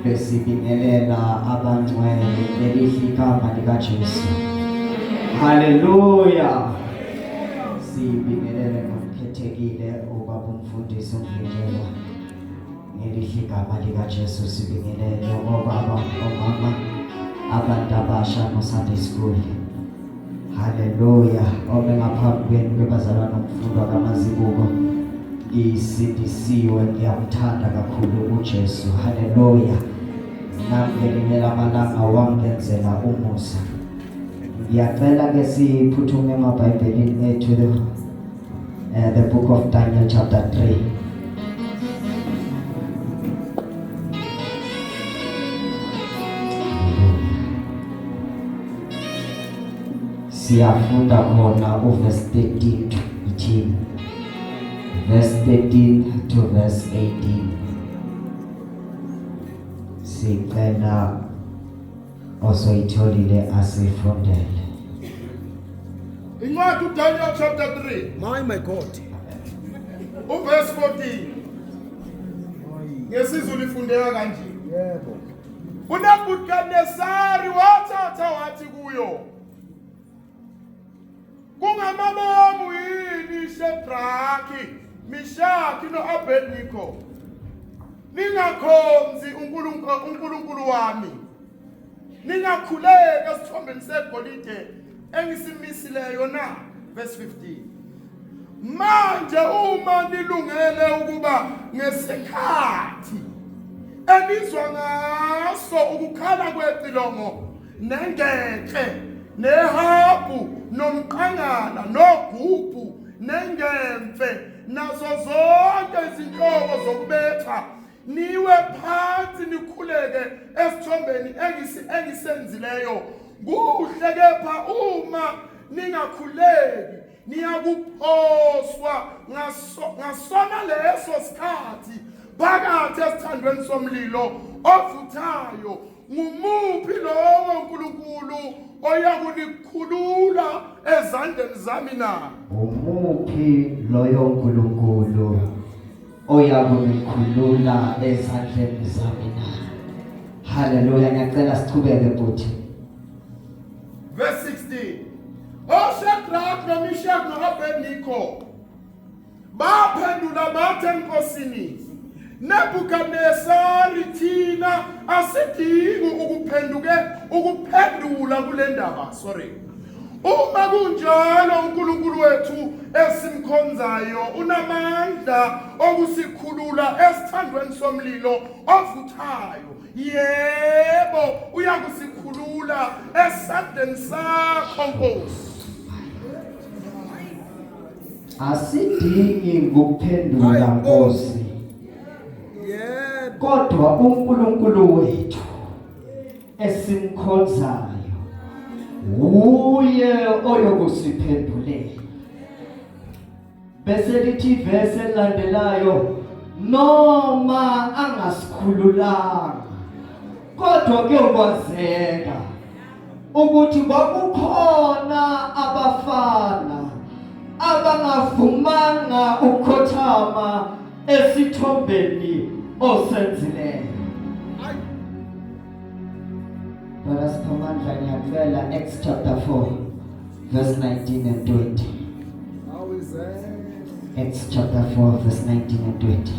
Besibingelela abangcwele ngelihle igama likaJesu. Haleluya. Sibingelele ngokukhethekile ubaba umfundisi uMvinjelwa. Ngelihle igama likaJesu sibingelele obaba omama abantu abasha no Sunday school. Haleluya. Obe ngaphambi kwenu kwebazalwane nomfundo kaMazibuko. Ngisindisiwe, ngiyamthanda kakhulu uJesu. Haleluya. Ngelinye amalanga wangenzela umusa. Ngiyacela ke siphuthume eMabhayibhelini ethu the book of Daniel chapter 3. Siyafunda khona uverse 13 to 18. Verse 13 to verse 18. Sicela also itholile asifundele. Incwadi uDaniel chapter 3. My God. Verse 14. Ngesizulu ifundeka kanje. Yebo. uNebukadnesari wathatha wathi kuyo, kungamabomu yini Shedraki, Mishaki no-Abednego, ningakhonzi uNkulunkulu wami, ningakhuleka esithombeni segolide engisimisileyo na. Verse 15. Manje uma nilungele ukuba ngesikhathi enizwa ngaso ukukhala kwecilongo nengexe nehabhu nomqangala nogubhu nengemfe nazo zonke izinhlobo zokubetha, niwe phansi nikhuleke esithombeni engisenzileyo. Kuhle kepha uma ningakhuleki niyakuphoswa ngasona leso sikhathi phakathi esithandweni somlilo ovuthayo. Ngumuphi lowo uNkulunkulu oyakunikhulula ezandleni zami na? Umuphi loyo uNkulunkulu oyakunikhulula ezandleni zami na? Haleluya. Ngiyacela sichubeke futhi. Verse 16. oShadraka noMeshaki no-Abednego baphendula bathi enkosini, Nebukadnesari, thina asidingi ukuphendula kule ndaba. Uma kunjalo uNkulunkulu wethu esimkhonzayo unamandla okusikhulula esithandweni somlilo ovuthayo. Yebo, uyakusikhulula esandleni sakho Nkosi. Asidingi ukuphendula Nkosi, kodwa uNkulunkulu wethu esimkhonzayo uye oyokusiphendulela. Bese lithi verse elandelayo, noma angasikhululanga kodwa ke ukwazeka ukuthi kwakukhona abafana abangavumanga ukukhothama esithombeni osenzileyo. Para Spamandla ngiyacela Acts chapter 4 verse 19 and 20. How is that? Acts chapter 4 verse 19 and 20.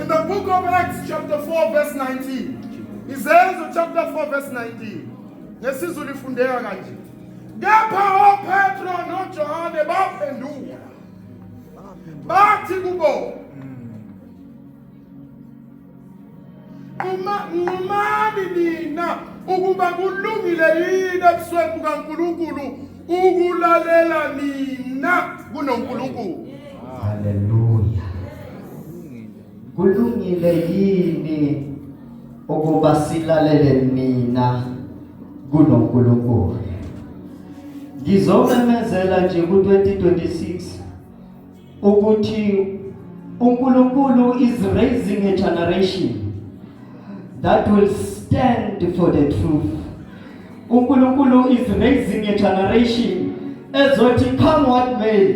In the book of Acts chapter 4 verse 19. Izenzo chapter 4 verse 19. Ngesizulu ifundeka kanje. Kepha oPetro noJohane baphendula. Bathi kubo, Umani nina ukuba kulungile yini ebusweni bukaNkulunkulu ukulalela nina kunoNkulunkulu. Hallelujah. Kulungile yini ukuba silalele mina kunoNkulunkulu? Ngizomemezela nje ku-2026 ukuthi uNkulunkulu is raising a generation that will stand for the truth. uNkulunkulu is raising a generation ezothi come what may,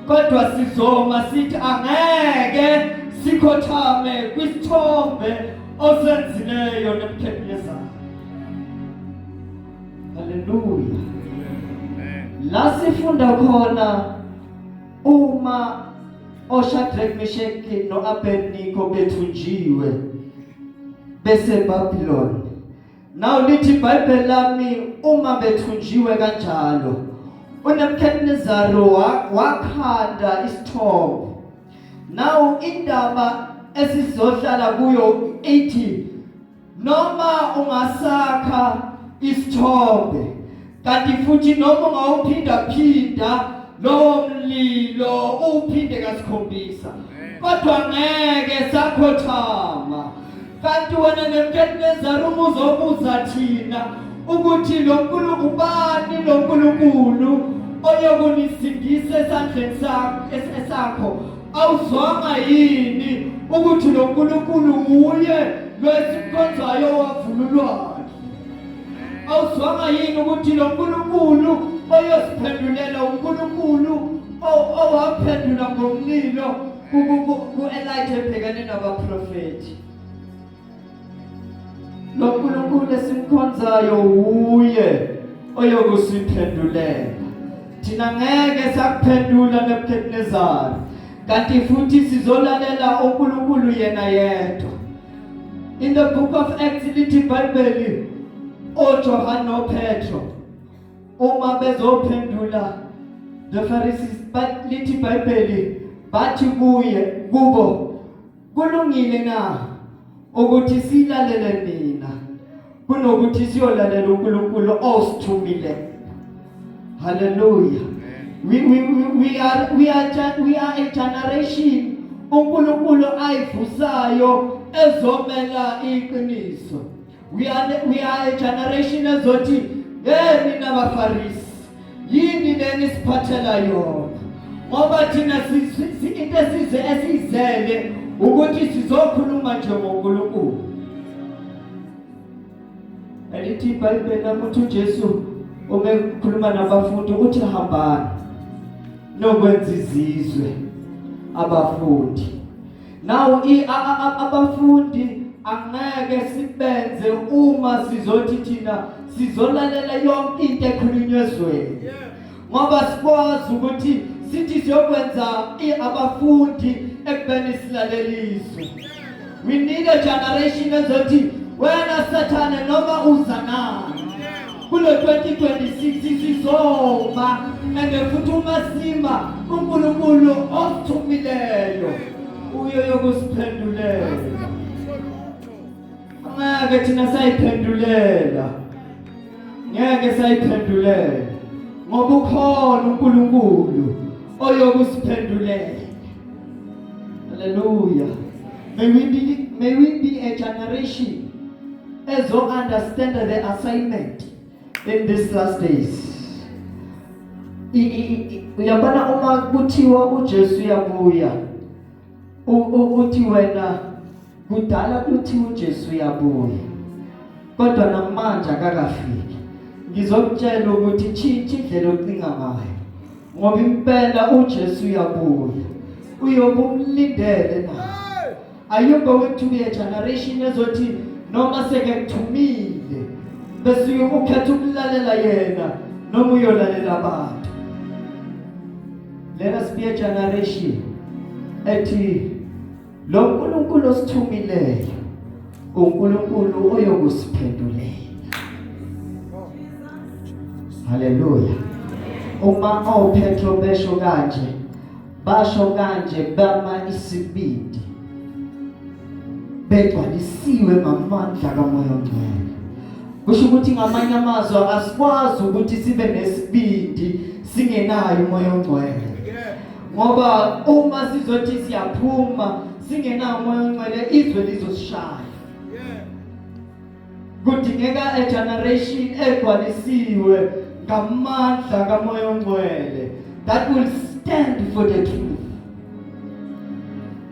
kodwa sizoma sithi angeke sikhothame kwisithombe osenzileyo Nebukadnezar. Hallelujah. La sifunda khona uma oShadrach, Meshach noAbednego bethunjiwe bese Babylon. Now lithi iBhayibheli lami uma bethunjiwe kanjalo uNebukadnezar wakhanda isithombe. Now indaba esizohlala kuyo ithi noma ungasakha isithombe kanti futhi noma ungawuphinda lowo mlilo uphinde kasikhombisa kodwa ngeke sakhothama. Kanti wena Nebukadnezar uzobuza thina ukuthi lo Nkulunkulu ubani, lo Nkulunkulu oyokunisindisa esandleni sakho awuzwanga yini ukuthi lo Nkulunkulu nguye lwesimkhonzayo wavululwa? Awuzwanga yini ukuthi lo Nkulunkulu oyosiphendulela uNkulunkulu owaphendula ngomlilo ku-Elijah ebhekane nabaprofethi? Lo Nkulunkulu esimkhonzayo uye oyokusiphendulela. Thina ngeke sakuphendula Nebukadnezar, kanti futhi sizolalela uNkulunkulu yena yedwa. In the book of Acts lithi iBhayibheli oJohane noPetro uma bezophendula the Pharisees, but lithi iBhayibheli bathi kubo, kulungile na ukuthi silalele mina kunokuthi siyolalela uNkulunkulu osithumile? Hallelujah. We are a generation uNkulunkulu ayivusayo ezomela iqiniso. We are a generation ezothi nina baFarisi yini leni siphathela yona, ngoba thina into esizele ukuthi sizokhuluma nje ngoNkulunkulu. Elithi iBhayibheli ukuthi uJesu umekhuluma nabafundi uthi hambani nokwenza izizwe abafundi. Now abafundi angeke sibenze uma sizothi thina sizolalela yonke into ekhulunywa ezweni, ngoba sikwazi ukuthi sithi siyokwenza abafundi ekubeni silaleliswe. We need a generation ezothi wena Sathane noma uzanani kulo 2026 sizoma futhi umasima uNkulunkulu osithumileyo uyo yokusiphendulela. Ngeke thina sayiphendulela, ngeke sayiphendulela ngoba ukhona uNkulunkulu oyokusiphendulela. Hallelujah. May we be a generation as who understand the assignment in these last days. Uyabona uma kuthiwa uJesu uyabuya, uthi wena kudala kuthi uJesu uyabuya kodwa namanje akakafiki. Ngizokutshela ukuthi tshintsha indlela ocinga ngayo, ngoba impela uJesu uyabuya, uyobumlindele na. Are you going to be a generation ezothi noma sekuthumile bese ukhetha ukulalela yena noma uyolalela abantu. Let us be a generation ethi lo nkulunkulu osithumileyo uNkulunkulu oyokusiphendulela. Haleluya. Uma oPetro besho kanje, basho kanje bama isibindi, begcwalisiwe ngamandla kaMoya oNgcwele. Kusho ukuthi ngamanye amazwi asikwazi ukuthi sibe nesibindi singenayo uMoya oNgcwele. Ngoba uma sizothi siyaphuma singenayo uMoya oNgcwele izwe lizosishaya. Kudingeka a generation egcwalisiwe ngamandla kaMoya oNgcwele that will stand for the truth.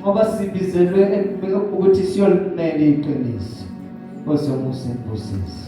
Ngoba sibizelwe ukuthi siyolimela iqiniso. Ozomusa imbusisi.